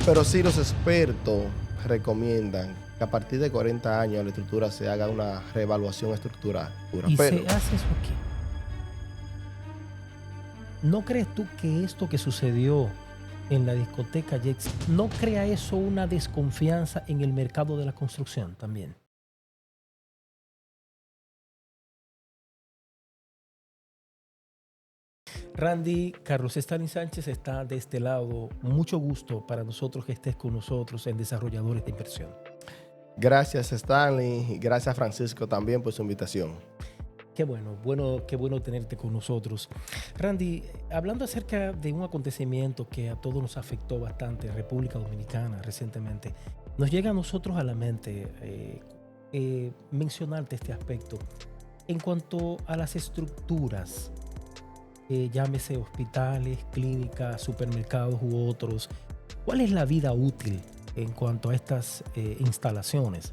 Pero sí los expertos recomiendan que a partir de 40 años la estructura se haga una reevaluación estructural. Y Pero se hace eso aquí. ¿No crees tú que esto que sucedió en la discoteca Jex, no crea eso una desconfianza en el mercado de la construcción también? Randy, Carlos Stalin Sánchez está de este lado. Mucho gusto para nosotros que estés con nosotros en Desarrolladores de Inversión. gracias Stanley y gracias Francisco también por su invitación. Qué bueno tenerte con nosotros. Randy, hablando acerca de un acontecimiento que a todos nos afectó bastante en República Dominicana recientemente, nos llega a nosotros a la mente mencionarte este aspecto. En cuanto a las estructuras, llámese hospitales, clínicas, supermercados u otros, ¿cuál es la vida útil en cuanto a estas instalaciones?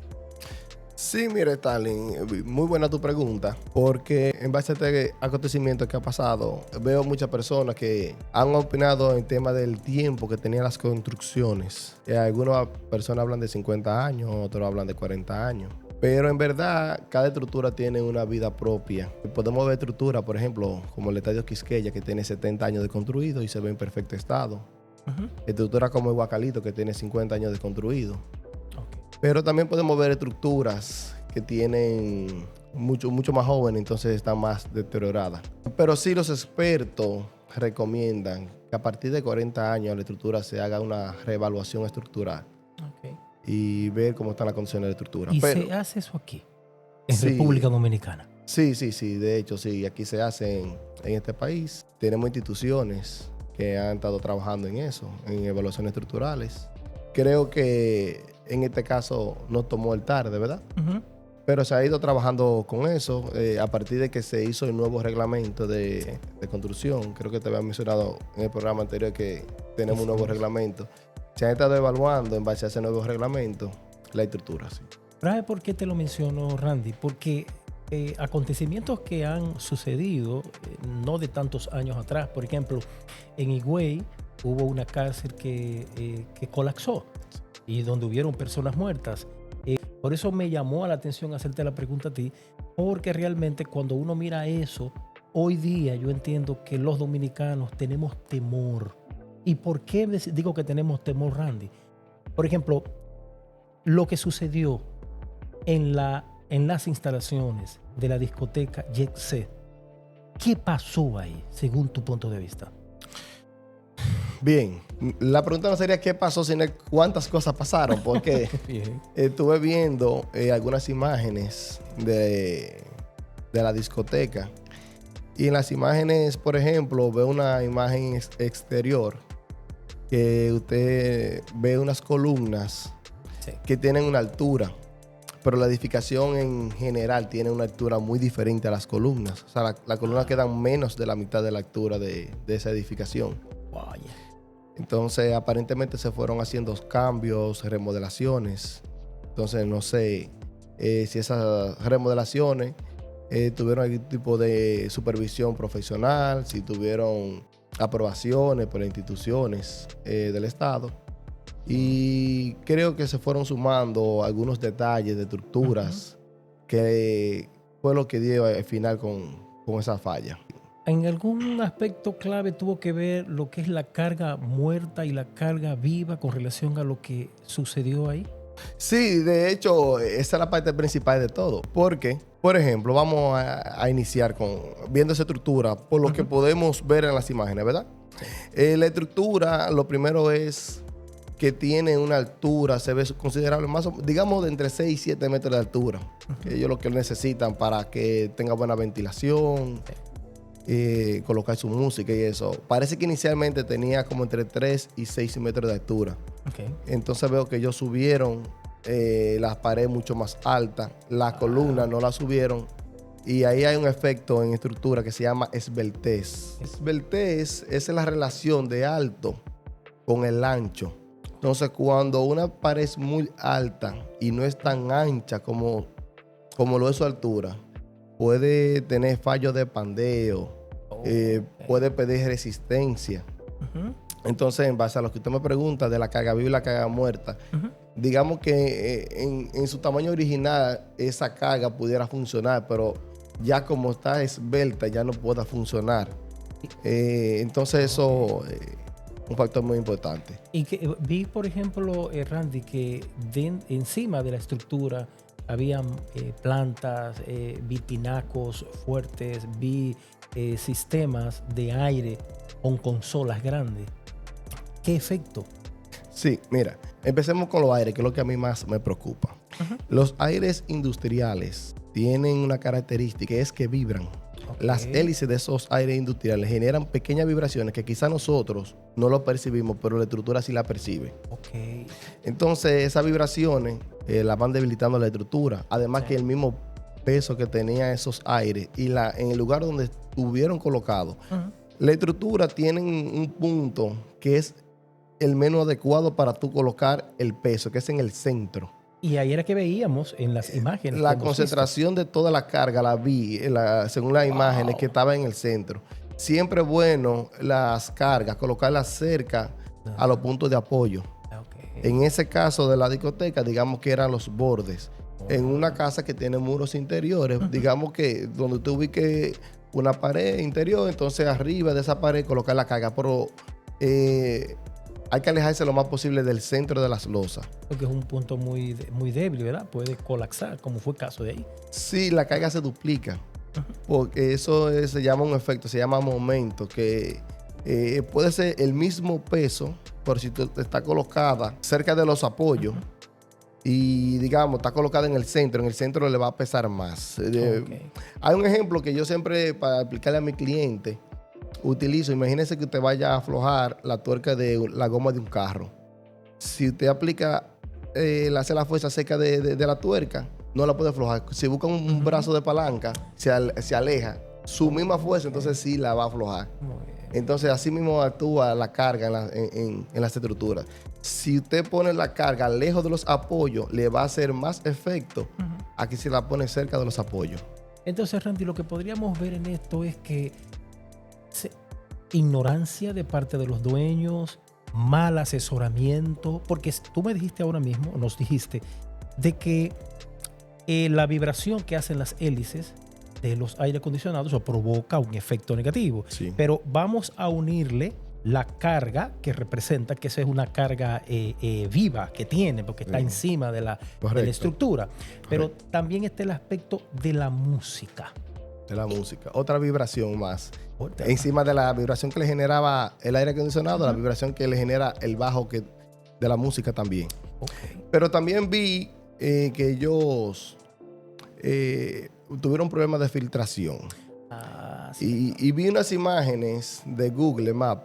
Sí, mire, Stalin, muy buena tu pregunta, porque en base a este acontecimiento que ha pasado, veo muchas personas que han opinado en tema del tiempo que tenían las construcciones. Algunas personas hablan de 50 años, otros hablan de 40 años. Pero en verdad, cada estructura tiene una vida propia. Podemos ver estructuras, por ejemplo, como el Estadio Quisqueya, que tiene 70 años de construido y se ve en perfecto estado. Estructuras como el Guacalito, que tiene 50 años de construido. Ok. Pero también podemos ver estructuras que tienen mucho más jóvenes, entonces están más deterioradas. Pero sí los expertos recomiendan que a partir de 40 años la estructura se haga una reevaluación estructural Ok. y ver cómo están las condiciones de la estructura. Y Pero se hace eso aquí, en sí, República Dominicana. sí, de hecho sí, aquí se hace en este país. Tenemos instituciones que han estado trabajando en eso, en evaluaciones estructurales. Creo que en este caso nos tomó el tarde, ¿verdad? Pero se ha ido trabajando con eso a partir de que se hizo el nuevo reglamento de construcción. Creo que te había mencionado en el programa anterior que tenemos un nuevo reglamento. Se han estado evaluando en base a ese nuevo reglamento la estructura. Sí. ¿Sabes por qué te lo menciono, Randy? Porque acontecimientos que han sucedido no de tantos años atrás, por ejemplo, en Higüey hubo una cárcel que colapsó y donde hubieron personas muertas. Por eso me llamó a la atención hacerte la pregunta a ti, porque realmente cuando uno mira eso, hoy día yo entiendo que los dominicanos tenemos temor. ¿Y por qué digo que tenemos temor, Randy? Por ejemplo, lo que sucedió en las instalaciones de la discoteca Jet Set, ¿qué pasó ahí, según tu punto de vista? Bien, la pregunta no sería qué pasó, sino cuántas cosas pasaron, porque estuve viendo algunas imágenes de la discoteca y en las imágenes, por ejemplo, veo una imagen exterior que usted ve unas columnas que tienen una altura, pero la edificación en general tiene una altura muy diferente a las columnas. O sea, las columnas quedan menos de la mitad de la altura de esa edificación. Vaya. Entonces, aparentemente se fueron haciendo cambios, remodelaciones. Entonces, no sé si esas remodelaciones tuvieron algún tipo de supervisión profesional, si tuvieron aprobaciones por las instituciones del Estado. Y creo que se fueron sumando algunos detalles de estructuras que fue lo que dio al final con esa falla. ¿En algún aspecto clave tuvo que ver lo que es la carga muerta y la carga viva con relación a lo que sucedió ahí? Sí, de hecho, esa es la parte principal de todo. Porque, por ejemplo, vamos a iniciar viendo esa estructura, por lo que podemos ver en las imágenes, ¿verdad? La estructura, lo primero es que tiene una altura, se ve considerable, más digamos de entre 6 y 7 metros de altura. Ellos lo que necesitan para que tenga buena ventilación, colocar su música y eso. Parece que inicialmente tenía como entre 3 y 6 metros de altura. Entonces veo que ellos subieron las paredes mucho más altas, las columnas no las subieron. Y ahí hay un efecto en estructura que se llama esbeltez. Esbeltez es la relación de alto con el ancho. Entonces, cuando una pared es muy alta y no es tan ancha como lo es su altura, puede tener fallos de pandeo, puede pedir resistencia. Entonces, en base a lo que usted me pregunta de la carga viva y la carga muerta, digamos que en su tamaño original esa carga pudiera funcionar, pero ya como está esbelta ya no pueda funcionar. Entonces eso es un factor muy importante. Y que vi, por ejemplo, Randy, que encima de la estructura habían plantas, vi tinacos fuertes, vi sistemas de aire con consolas grandes. ¿Qué efecto? Sí, mira, empecemos con los aires, que es lo que a mí más me preocupa. Los aires industriales tienen una característica, es que vibran. Las hélices de esos aires industriales generan pequeñas vibraciones que quizá nosotros no lo percibimos, pero la estructura sí la percibe. Entonces, esas vibraciones las van debilitando la estructura. Además que el mismo peso que tenía esos aires y en el lugar donde estuvieron colocados, la estructura tiene un punto que es el menos adecuado para tú colocar el peso, que es en el centro. Y ahí era que veíamos en las imágenes. La concentración de toda la carga la vi según las imágenes que estaba en el centro. Siempre es bueno las cargas, colocarlas cerca a los puntos de apoyo. En ese caso de la discoteca, digamos que eran los bordes. En una casa que tiene muros interiores, digamos que donde usted ubique una pared interior, entonces arriba de esa pared colocar la carga. Pero hay que alejarse lo más posible del centro de las losas. Porque es un punto muy, muy débil, ¿verdad? Puede colapsar, como fue el caso de ahí. Sí, la carga se duplica. Porque eso se llama un efecto, se llama momento, que puede ser el mismo peso, pero si está colocada cerca de los apoyos y, digamos, está colocada en el centro le va a pesar más. Hay un ejemplo que yo siempre, para explicarle a mi cliente, utilizo. Imagínese que usted vaya a aflojar la tuerca de la goma de un carro. Si usted aplica, le hace la fuerza cerca de la tuerca, no la puede aflojar. Si busca un brazo de palanca, se aleja. Su misma fuerza, entonces sí la va a aflojar. Entonces, así mismo actúa la carga en las estructuras. Si usted pone la carga lejos de los apoyos, le va a hacer más efecto a que si la pone cerca de los apoyos. Entonces, Randy, lo que podríamos ver en esto es que ignorancia de parte de los dueños, mal asesoramiento, porque tú me dijiste ahora mismo, nos dijiste, de que la vibración que hacen las hélices de los aire acondicionados provoca un efecto negativo. Sí. Pero vamos a unirle la carga que representa, que esa es una carga viva que tiene, porque está encima de la estructura. Pero también está el aspecto de la música. De la música. Otra vibración más. Encima de la vibración que le generaba el aire acondicionado, la vibración que le genera el bajo de la música también. Pero también vi que ellos tuvieron problemas de filtración. Y vi unas imágenes de Google Maps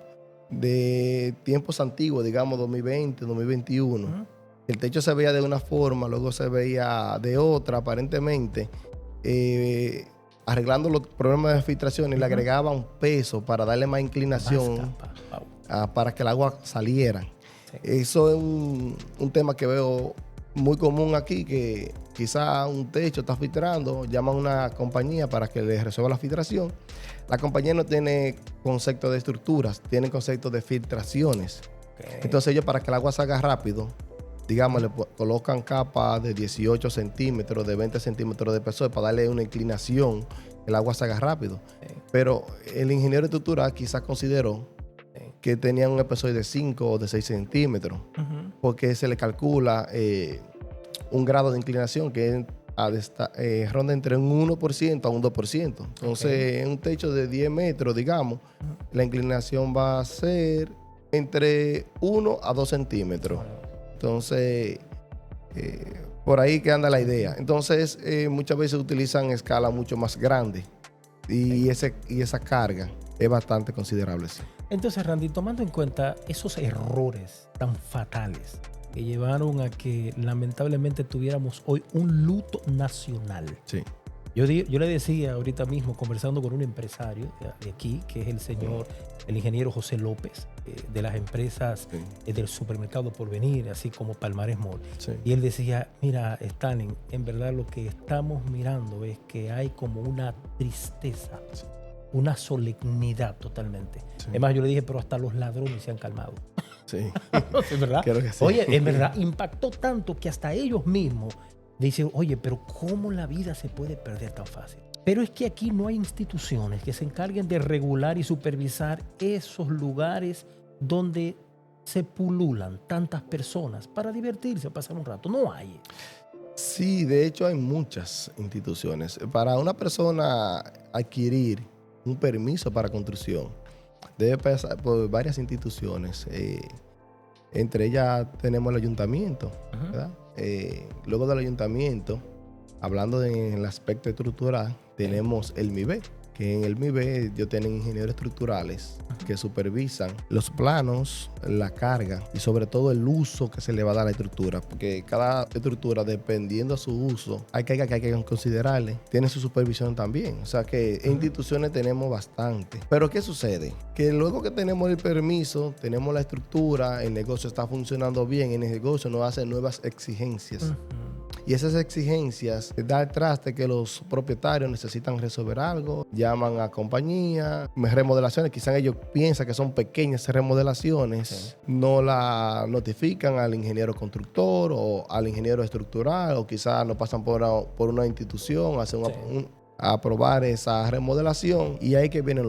de tiempos antiguos, digamos 2020, 2021. El techo se veía de una forma, luego se veía de otra, aparentemente. Arreglando los problemas de filtración y le agregaba un peso para darle más inclinación para que el agua saliera. Eso es un tema que veo muy común aquí, que quizá un techo está filtrando, llaman a una compañía para que le resuelva la filtración. La compañía no tiene concepto de estructuras, tiene concepto de filtraciones. Entonces ellos, para que el agua salga rápido, digamos, le colocan capas de 18 centímetros, de 20 centímetros de espesor para darle una inclinación, el agua salga rápido. Pero el ingeniero de estructura quizás consideró que tenían un espesor de 5 o de 6 centímetros, porque se le calcula un grado de inclinación que ronda entre un 1% a un 2%. Entonces, en un techo de 10 metros, digamos, la inclinación va a ser entre 1 a 2 centímetros. Entonces, por ahí que anda la idea. Entonces, muchas veces utilizan escalas mucho más grandes y esa carga es bastante considerable. Sí. Entonces, Randy, tomando en cuenta esos errores tan fatales que llevaron a que lamentablemente tuviéramos hoy un luto nacional. Sí. Yo le decía ahorita mismo, conversando con un empresario de aquí, que es el ingeniero José López, de las empresas del supermercado Porvenir, así como Palmares Mall. Sí. Y él decía, mira, Stalin, en verdad lo que estamos mirando es que hay como una tristeza una solemnidad totalmente. Sí. Es más, yo le dije, pero hasta los ladrones se han calmado. Sí. ¿Es verdad? Creo que sí. Oye, en verdad, impactó tanto que hasta ellos mismos dicen, oye, pero ¿cómo la vida se puede perder tan fácil? Pero es que aquí no hay instituciones que se encarguen de regular y supervisar esos lugares donde se pululan tantas personas para divertirse o pasar un rato. No hay. Sí, de hecho hay muchas instituciones. Para una persona adquirir un permiso para construcción, debe pasar por varias instituciones. Entre ellas tenemos el ayuntamiento, ¿verdad? Luego del ayuntamiento, hablando del aspecto estructural, tenemos el MIBE, que en el MIBE ellos tienen ingenieros estructurales que supervisan los planos, la carga y sobre todo el uso que se le va a dar a la estructura, porque cada estructura, dependiendo de su uso, hay que considerarle, tiene su supervisión también. O sea que en instituciones tenemos bastante. Pero ¿qué sucede? Que luego que tenemos el permiso, tenemos la estructura, el negocio está funcionando bien, el negocio nos hace nuevas exigencias. Y esas exigencias da el traste que los propietarios necesitan resolver algo, llaman a compañía, remodelaciones, quizás ellos piensan que son pequeñas remodelaciones, no la notifican al ingeniero constructor o al ingeniero estructural, o quizás no pasan por una institución, hacen a aprobar esa remodelación, y ahí que vienen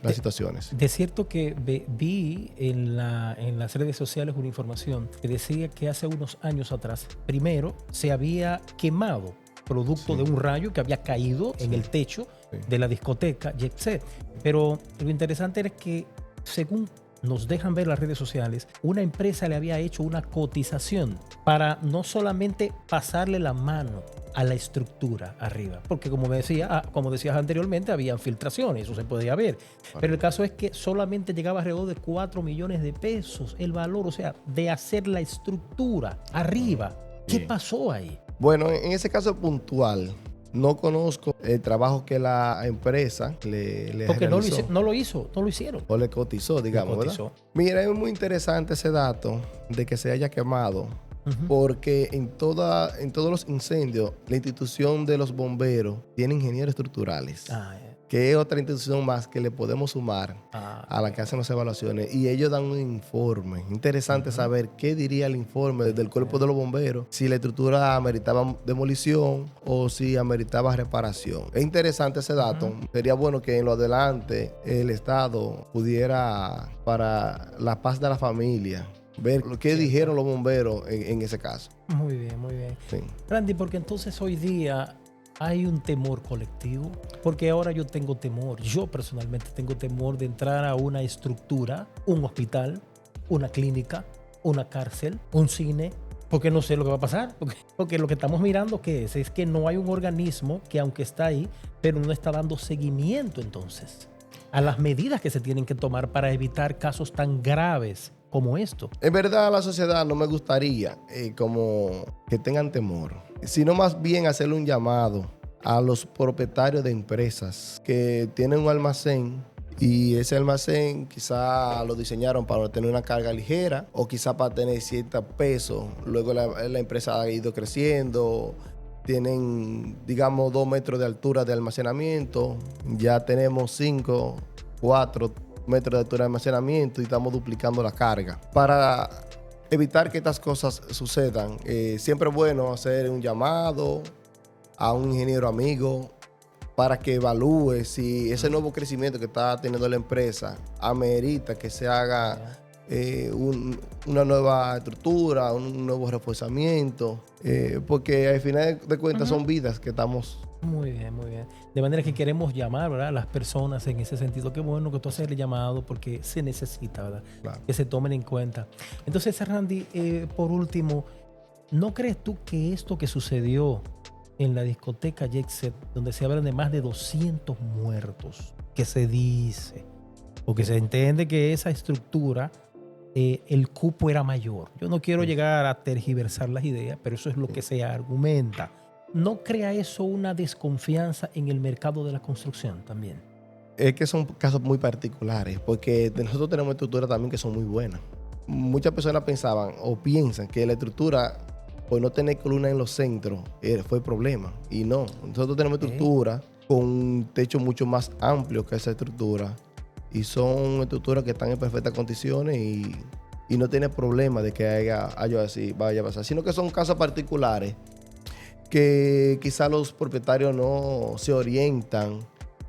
las situaciones. De cierto que vi en las redes sociales una información que decía que hace unos años atrás, primero se había quemado producto de un rayo que había caído en el techo de la discoteca Jet Set. Pero lo interesante era que, según nos dejan ver las redes sociales, una empresa le había hecho una cotización para no solamente pasarle la mano a la estructura arriba, porque como decías anteriormente, había filtraciones, eso se podía ver. Pero el caso es que solamente llegaba alrededor de 4 millones de pesos el valor, o sea, de hacer la estructura arriba. ¿Qué pasó ahí? Bueno, en ese caso puntual, no conozco el trabajo que la empresa le porque realizó. no lo hicieron. O le cotizó, digamos, ¿verdad? Mira, es muy interesante ese dato de que se haya quemado, porque en todos los incendios, la institución de los bomberos tiene ingenieros estructurales, que es otra institución más que le podemos sumar a la que hacen las evaluaciones, y ellos dan un informe. Interesante saber qué diría el informe del cuerpo de los bomberos, si la estructura ameritaba demolición o si ameritaba reparación. Es interesante ese dato. Sería bueno que en lo adelante el Estado pudiera, para la paz de la familia, ver lo que dijeron los bomberos en ese caso. Muy bien, muy bien. Sí. Randy, porque entonces hoy día hay un temor colectivo, porque ahora yo tengo temor, yo personalmente tengo temor de entrar a una estructura, un hospital, una clínica, una cárcel, un cine, porque no sé lo que va a pasar, porque lo que estamos mirando es que no hay un organismo que, aunque está ahí, pero no está dando seguimiento entonces a las medidas que se tienen que tomar para evitar casos tan graves como esto. En verdad, a la sociedad no me gustaría como que tengan temor, sino más bien hacerle un llamado a los propietarios de empresas que tienen un almacén, y ese almacén quizá lo diseñaron para tener una carga ligera o quizá para tener cierto peso. Luego la empresa ha ido creciendo, tienen, digamos, 2 metros de altura de almacenamiento, ya tenemos 5, 4 metros de altura de almacenamiento y estamos duplicando la carga. Para evitar que estas cosas sucedan, siempre es bueno hacer un llamado a un ingeniero amigo para que evalúe si ese nuevo crecimiento que está teniendo la empresa amerita que se haga una nueva estructura, un nuevo reforzamiento, porque al final de cuentas son vidas que estamos... Muy bien, muy bien. De manera que queremos llamar, ¿verdad?, a las personas en ese sentido. Qué bueno que tú haces el llamado, porque se necesita, ¿verdad?, Claro. que se tomen en cuenta. Entonces, Randy, por último, ¿no crees tú que esto que sucedió en la discoteca Jet Set, donde se hablan de más de 200 muertos, que se dice, o que se entiende que esa estructura, el cupo era mayor? Yo no quiero llegar a tergiversar las ideas, pero eso es lo que se argumenta. ¿No crea eso una desconfianza en el mercado de la construcción también? Es que son casos muy particulares, porque nosotros tenemos estructuras también que son muy buenas. Muchas personas pensaban o piensan que la estructura, por no tener columna en los centros, fue el problema. Y no, nosotros tenemos estructuras con un techo mucho más amplio que esa estructura. Y son estructuras que están en perfectas condiciones y no tiene problema de que haya así, vaya a pasar. Sino que son casas particulares que quizá los propietarios no se orientan,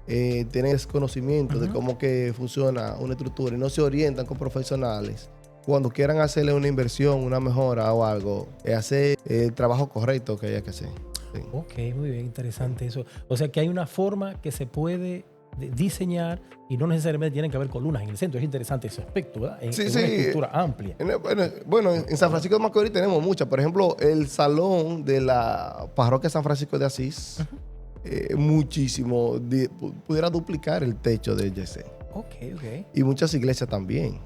tienen desconocimiento de cómo que funciona una estructura y no se orientan con profesionales. Cuando quieran hacerle una inversión, una mejora o algo, hacer el trabajo correcto que haya que hacer. Sí. Ok, muy bien, interesante eso. O sea que hay una forma que se puede diseñar y no necesariamente tienen que haber columnas en el centro. Es interesante ese aspecto, ¿verdad? En una estructura amplia. Bueno, en San Francisco de Macorís tenemos muchas. Por ejemplo, el salón de la parroquia San Francisco de Asís, muchísimo, pudiera duplicar el techo de YC. Ok. Y muchas iglesias también.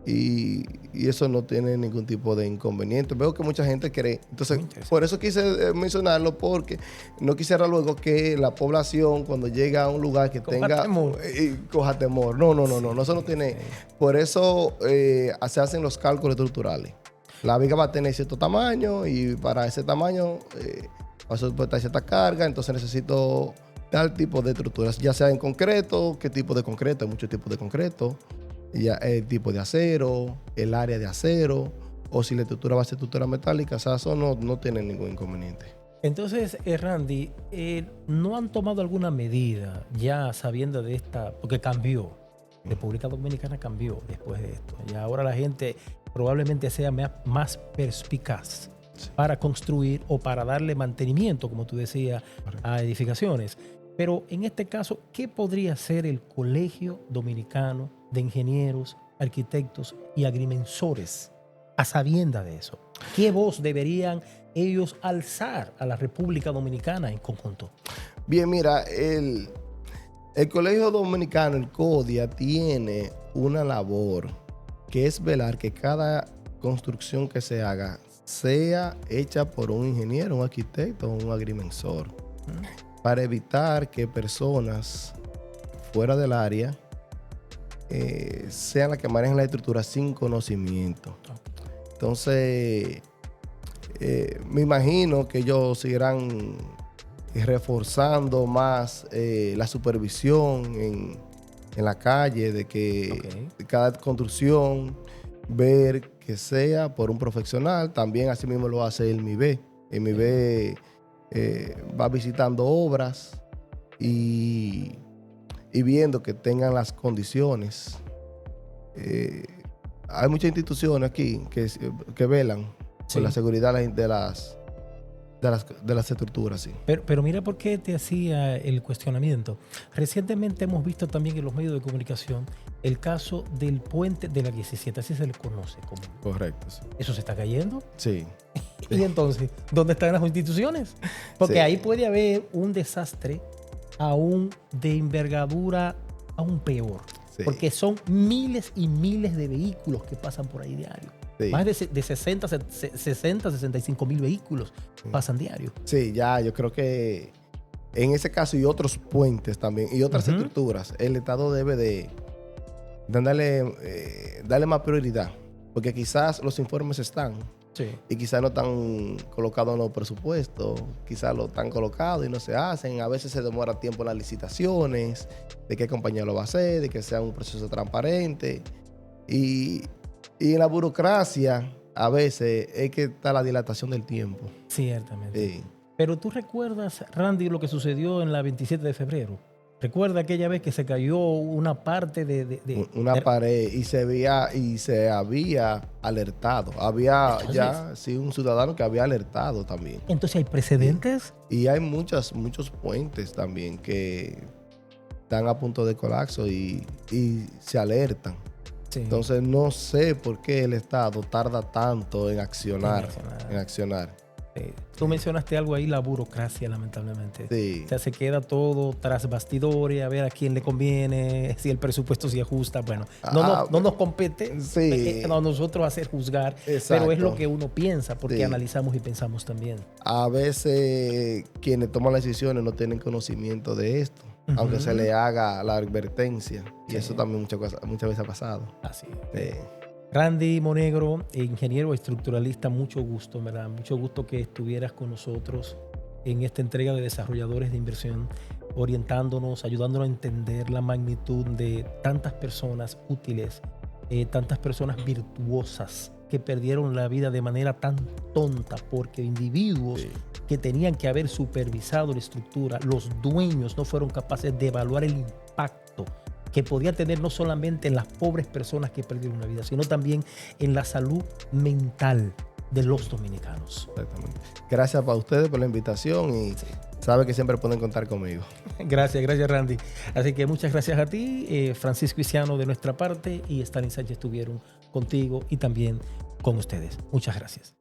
Y eso no tiene ningún tipo de inconveniente. Veo que mucha gente cree. Entonces, por eso quise mencionarlo, porque no quisiera luego que la población, cuando llega a un lugar que coja temor. No, eso no tiene. Sí. Por eso se hacen los cálculos estructurales. La viga va a tener cierto tamaño y para ese tamaño va a soportar cierta carga, entonces necesito tal tipo de estructuras, ya sea en concreto, qué tipo de concreto, hay muchos tipos de concreto. Ya el tipo de acero, el área de acero, o si la estructura va a ser estructura metálica, o sea, eso no tiene ningún inconveniente. Entonces, Randy, ¿no han tomado alguna medida ya sabiendo de esta? Porque cambió. República Dominicana cambió después de esto. Y ahora la gente probablemente sea más perspicaz para construir o para darle mantenimiento, como tú decías, a edificaciones. Pero en este caso, ¿qué podría hacer el Colegio Dominicano de Ingenieros, Arquitectos y Agrimensores a sabiendas de eso? ¿Qué voz deberían ellos alzar a la República Dominicana en conjunto? Bien, mira, el Colegio Dominicano, el CODIA, tiene una labor que es velar que cada construcción que se haga sea hecha por un ingeniero, un arquitecto o un agrimensor, para evitar que personas fuera del área sean las que manejan la estructura sin conocimiento. Entonces, me imagino que ellos seguirán reforzando más la supervisión en la calle, de que cada construcción, ver que sea por un profesional. También así mismo lo hace el MIBE. El MIBE va visitando obras y viendo que tengan las condiciones. Hay muchas instituciones aquí que velan por la seguridad de las estructuras. Sí. Pero mira por qué te hacía el cuestionamiento. Recientemente hemos visto también en los medios de comunicación el caso del puente de la 17, así se le conoce como. Correcto. Sí. ¿Eso se está cayendo? Sí. Y entonces, ¿dónde están las instituciones? Porque ahí puede haber un desastre aún de envergadura aún peor. Sí. Porque son miles y miles de vehículos que pasan por ahí diario. Sí. Más de 60, 65 mil vehículos pasan diario. Sí, ya, yo creo que en ese caso y otros puentes también y otras estructuras, el Estado debe de darle más prioridad. Porque quizás los informes están. Sí. Y quizás no están colocados en los presupuestos, quizás lo están colocados y no se hacen. A veces se demora tiempo en las licitaciones, de qué compañía lo va a hacer, de que sea un proceso transparente. Y en la burocracia, a veces, es que está la dilatación del tiempo. Ciertamente. Sí. Pero tú recuerdas, Randy, lo que sucedió en la 27 de febrero. ¿Recuerda aquella vez que se cayó una parte de una pared y se había alertado? Había un ciudadano que había alertado también. Entonces, ¿hay precedentes? Y hay muchos puentes también que están a punto de colapso y se alertan. Sí. Entonces, no sé por qué el Estado tarda tanto en accionar. Tú mencionaste algo ahí, la burocracia, lamentablemente. Sí. O sea, se queda todo tras bastidores, a ver a quién le conviene, si el presupuesto se ajusta. Bueno, no nos compete a nosotros hacer juzgar, pero es lo que uno piensa, porque analizamos y pensamos también. A veces quienes toman las decisiones no tienen conocimiento de esto, aunque se le haga la advertencia. Y eso también muchas veces ha pasado. Así es. Randy Monegro, ingeniero estructuralista, mucho gusto, ¿verdad? Mucho gusto que estuvieras con nosotros en esta entrega de desarrolladores de inversión. orientándonos, ayudándonos a entender la magnitud de tantas personas útiles, tantas personas virtuosas que perdieron la vida de manera tan tonta porque individuos que tenían que haber supervisado la estructura, los dueños no fueron capaces de evaluar el impacto que podía tener no solamente en las pobres personas que perdieron una vida, sino también en la salud mental de los dominicanos. Exactamente. Gracias para ustedes por la invitación y sabe que siempre pueden contar conmigo. Gracias Randy. Así que muchas gracias a ti, Francisco Isiano de nuestra parte y Stalin Sánchez estuvieron contigo y también con ustedes. Muchas gracias.